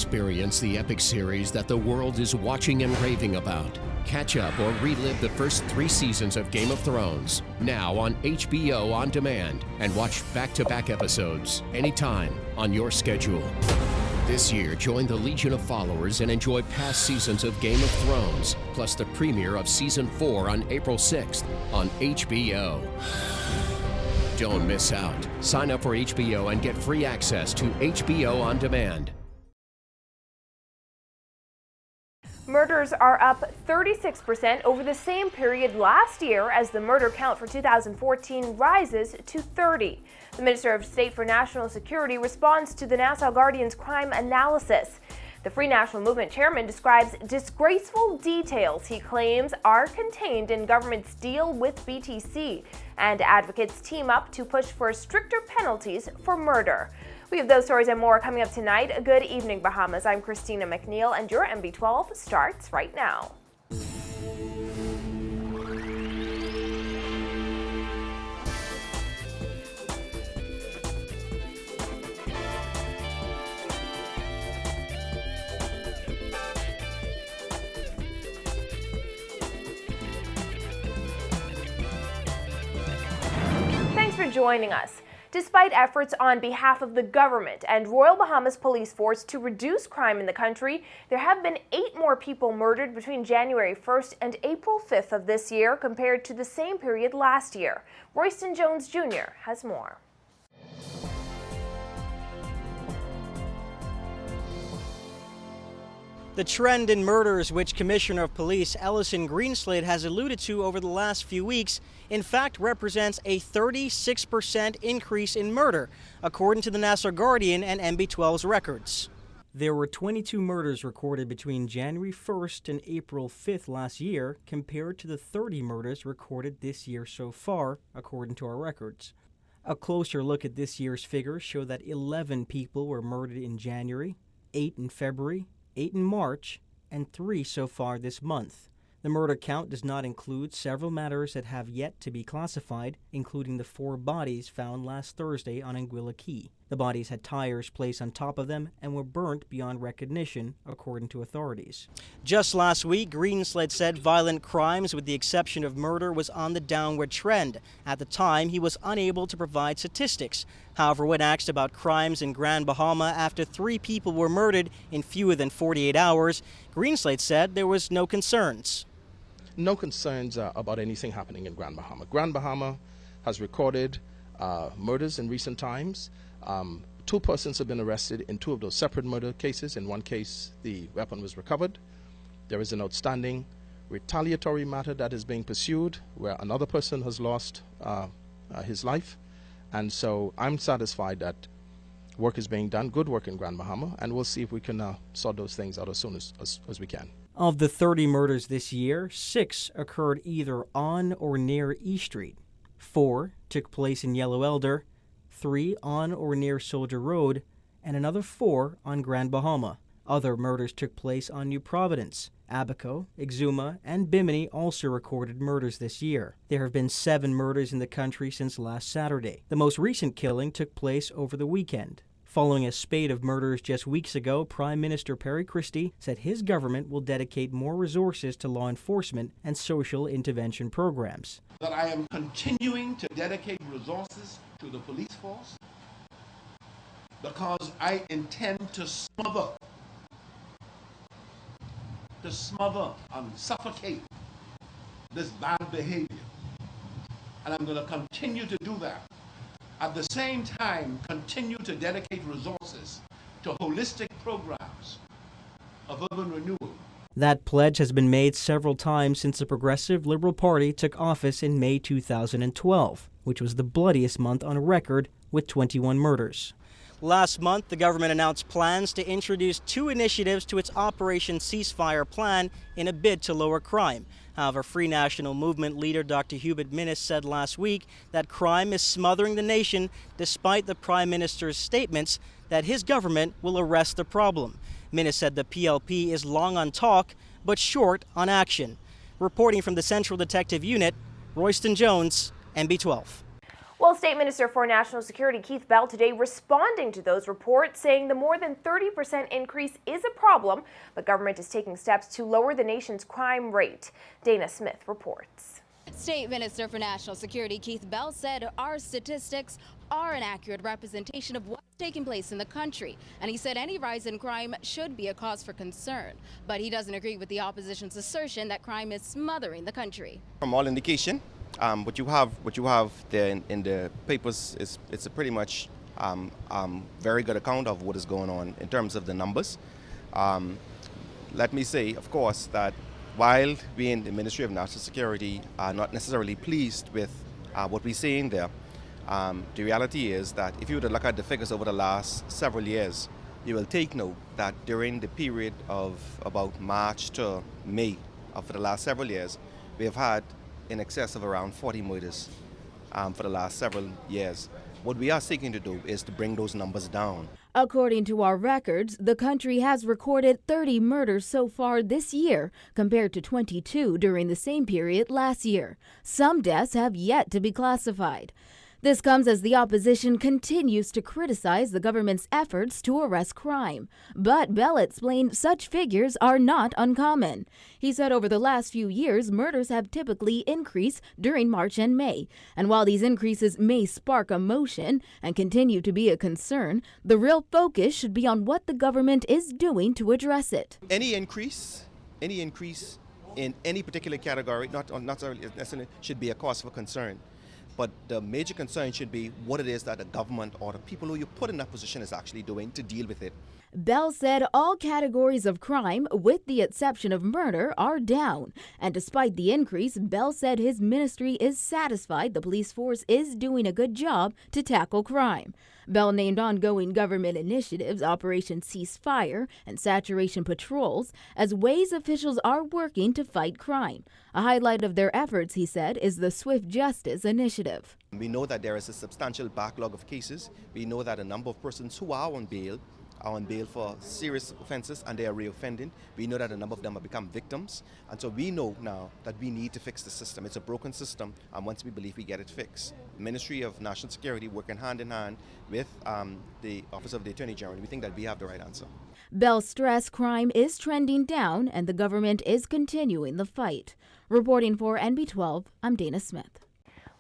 Experience the epic series that the world is watching and raving about. Catch up or relive the first 3 seasons of Game of Thrones, now on HBO On Demand, and watch back-to-back episodes anytime on your schedule. This year, join the Legion of Followers and enjoy past seasons of Game of Thrones, plus the premiere of Season 4 on April 6th on HBO. Don't miss out. Sign up for HBO and get free access to HBO On Demand. Murders are up 36% over the same period last year as the murder count for 2014 rises to 30. The Minister of State for National Security responds to the Nassau Guardian's crime analysis. The Free National Movement chairman describes disgraceful details he claims are contained in government's deal with BTC, and advocates team up to push for stricter penalties for murder. We have those stories and more coming up tonight. Good evening, Bahamas. I'm Christina McNeil, and your MB12 starts right now. Thanks for joining us. Despite efforts on behalf of the government and Royal Bahamas Police Force to reduce crime in the country, there have been 8 more people murdered between January 1st and April 5th of this year compared to the same period last year. Royston Jones Jr. has more. The trend in murders, which Commissioner of Police Ellison Greenslade has alluded to over the last few weeks, in fact represents a 36% increase in murder, according to the Nassau Guardian and MB12's records. There were 22 murders recorded between January 1st and April 5th last year, compared to the 30 murders recorded this year so far, according to our records. A closer look at this year's figures show that 11 people were murdered in January, 8 in February, 8 in March, and 3 so far this month. The murder count does not include several matters that have yet to be classified, including the 4 bodies found last Thursday on Anguilla Key. The bodies had tires placed on top of them and were burnt beyond recognition, according to authorities. Just last week, Greenslade said violent crimes, with the exception of murder, was on the downward trend. At the time, he was unable to provide statistics. However, when asked about crimes in Grand Bahama after 3 people were murdered in fewer than 48 hours, Greenslade said there was no concerns. No concerns about anything happening in Grand Bahama. Grand Bahama has recorded murders in recent times. 2 persons have been arrested in 2 of those separate murder cases. In one case, the weapon was recovered. There is an outstanding retaliatory matter that is being pursued where another person has lost his life. And so I'm satisfied that work is being done, good work in Grand Bahama, and we'll see if we can sort those things out as soon as we can. Of the 30 murders this year, 6 occurred either on or near E Street. 4 took place in Yellow Elder, 3 on or near Soldier Road, and another 4 on Grand Bahama. Other murders took place on New Providence. Abaco, Exuma, and Bimini also recorded murders this year. There have been 7 murders in the country since last Saturday. The most recent killing took place over the weekend. Following a spate of murders just weeks ago, Prime Minister Perry Christie said his government will dedicate more resources to law enforcement and social intervention programs. That I am continuing to dedicate resources to the police force because I intend to smother and suffocate this bad behavior. And I'm going to continue to do that. At the same time, continue to dedicate resources to holistic programs of urban renewal. That pledge has been made several times since the Progressive Liberal Party took office in May 2012, which was the bloodiest month on record with 21 murders. Last month, the government announced plans to introduce 2 initiatives to its Operation Ceasefire plan in a bid to lower crime. However, Free National Movement leader Dr. Hubert Minnis said last week that crime is smothering the nation, despite the Prime Minister's statements that his government will arrest the problem. Minnis said the PLP is long on talk, but short on action. Reporting from the Central Detective Unit, Royston Jones, MB12. Well, State Minister for National Security Keith Bell today responding to those reports, saying the more than 30% increase is a problem, but government is taking steps to lower the nation's crime rate. Dana Smith reports. State Minister for National Security Keith Bell said our statistics are an accurate representation of what's taking place in the country. And he said any rise in crime should be a cause for concern. But he doesn't agree with the opposition's assertion that crime is smothering the country. From all indication, what you have there in the papers is it's a pretty much very good account of what is going on in terms of the numbers. Let me say, of course, that while we in the Ministry of National Security are not necessarily pleased with what we're seeing there, the reality is that if you were to look at the figures over the last several years, you will take note that during the period of about March to May for the last several years, we have had in excess of around 40 murders for the last several years. What we are seeking to do is to bring those numbers down. According to our records, the country has recorded 30 murders so far this year, compared to 22 during the same period last year. Some deaths have yet to be classified. This comes as the opposition continues to criticize the government's efforts to arrest crime. But Bell explained such figures are not uncommon. He said over the last few years, murders have typically increased during March and May. And while these increases may spark emotion and continue to be a concern, the real focus should be on what the government is doing to address it. Any increase in any particular category, not necessarily should be a cause for concern. But the major concern should be what it is that the government or the people who you put in that position is actually doing to deal with it. Bell said all categories of crime, with the exception of murder, are down. And despite the increase, Bell said his ministry is satisfied the police force is doing a good job to tackle crime. Bell named ongoing government initiatives, Operation Ceasefire and Saturation Patrols, as ways officials are working to fight crime. A highlight of their efforts, he said, is the Swift Justice Initiative. We know that there is a substantial backlog of cases. We know that a number of persons who are on bail for serious offenses and they are reoffending. We know that a number of them have become victims. And so we know now that we need to fix the system. It's a broken system, and once we believe we get it fixed. The Ministry of National Security working hand in hand with the Office of the Attorney General, we think that we have the right answer. Bell stressed crime is trending down and the government is continuing the fight. Reporting for NB12, I'm Dana Smith.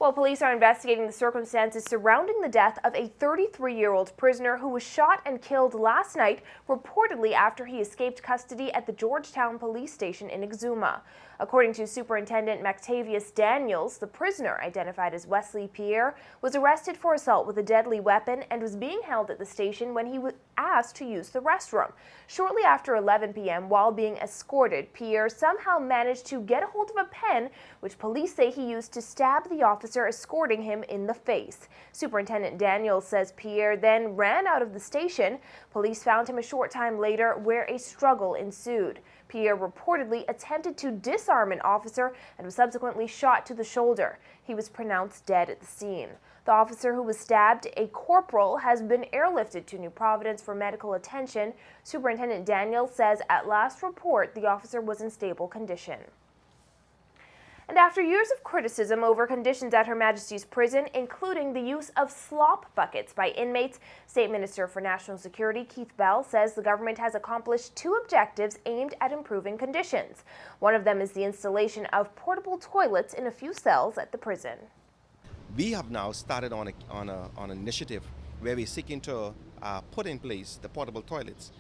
Well, police are investigating the circumstances surrounding the death of a 33-year-old prisoner who was shot and killed last night, reportedly after he escaped custody at the Georgetown Police Station in Exuma. According to Superintendent Mactavius Daniels, the prisoner, identified as Wesley Pierre, was arrested for assault with a deadly weapon and was being held at the station when he was asked to use the restroom. Shortly after 11 p.m., while being escorted, Pierre somehow managed to get a hold of a pen, which police say he used to stab the officer escorting him in the face. Superintendent Daniels says Pierre then ran out of the station. Police found him a short time later, where a struggle ensued. Pierre reportedly attempted to disarm an officer and was subsequently shot to the shoulder. He was pronounced dead at the scene. The officer who was stabbed, a corporal, has been airlifted to New Providence for medical attention. Superintendent Daniels says at last report the officer was in stable condition. And after years of criticism over conditions at Her Majesty's prison, including the use of slop buckets by inmates, State Minister for National Security Keith Bell says the government has accomplished two objectives aimed at improving conditions. One of them is the installation of portable toilets in a few cells at the prison. We have now started on an initiative where we're seeking to put in place the portable toilets.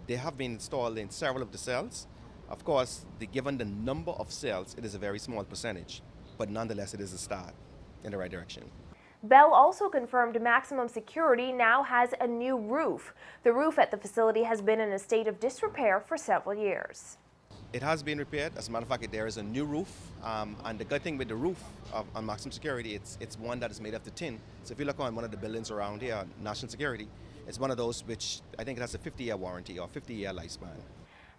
They have been installed in several of the cells. Of course, given the number of cells, it is a very small percentage, but nonetheless, it is a start in the right direction. Bell also confirmed maximum security now has a new roof. The roof at the facility has been in a state of disrepair for several years. It has been repaired. As a matter of fact, there is a new roof, and the good thing with the roof on maximum security, it's one that is made of the tin. So if you look on one of the buildings around here, National Security, it's one of those which I think it has a 50-year warranty or 50-year lifespan.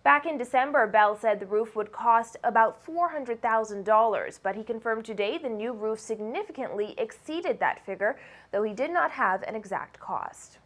Back in December, Bell said the roof would cost about $400,000, but he confirmed today the new roof significantly exceeded that figure, though he did not have an exact cost.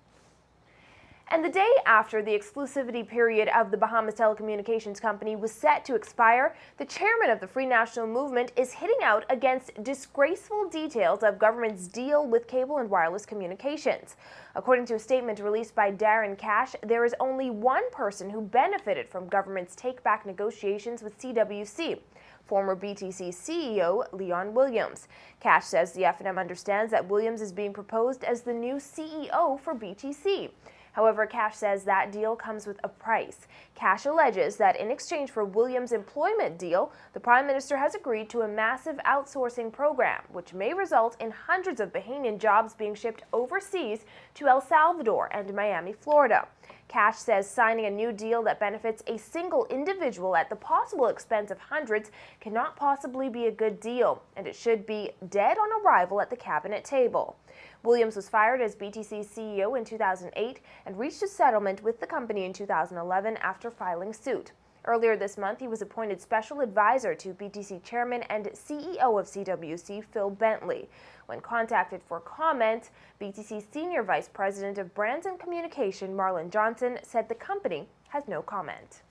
And the day after the exclusivity period of the Bahamas Telecommunications Company was set to expire, the chairman of the Free National Movement is hitting out against disgraceful details of government's deal with cable and wireless communications. According to a statement released by Darren Cash, there is only one person who benefited from government's take-back negotiations with CWC. Former BTC CEO Leon Williams. Cash says the F&M understands that Williams is being proposed as the new CEO for BTC. However, Cash says that deal comes with a price. Cash alleges that in exchange for Williams' employment deal, the Prime Minister has agreed to a massive outsourcing program, which may result in hundreds of Bahamian jobs being shipped overseas to El Salvador and Miami, Florida. Cash says signing a new deal that benefits a single individual at the possible expense of hundreds cannot possibly be a good deal, and it should be dead on arrival at the cabinet table. Williams was fired as BTC's CEO in 2008 and reached a settlement with the company in 2011 after filing suit. Earlier this month, he was appointed special advisor to BTC chairman and CEO of CWC, Phil Bentley. When contacted for comment, BTC's senior vice president of brands and communication, Marlon Johnson, said the company has no comment.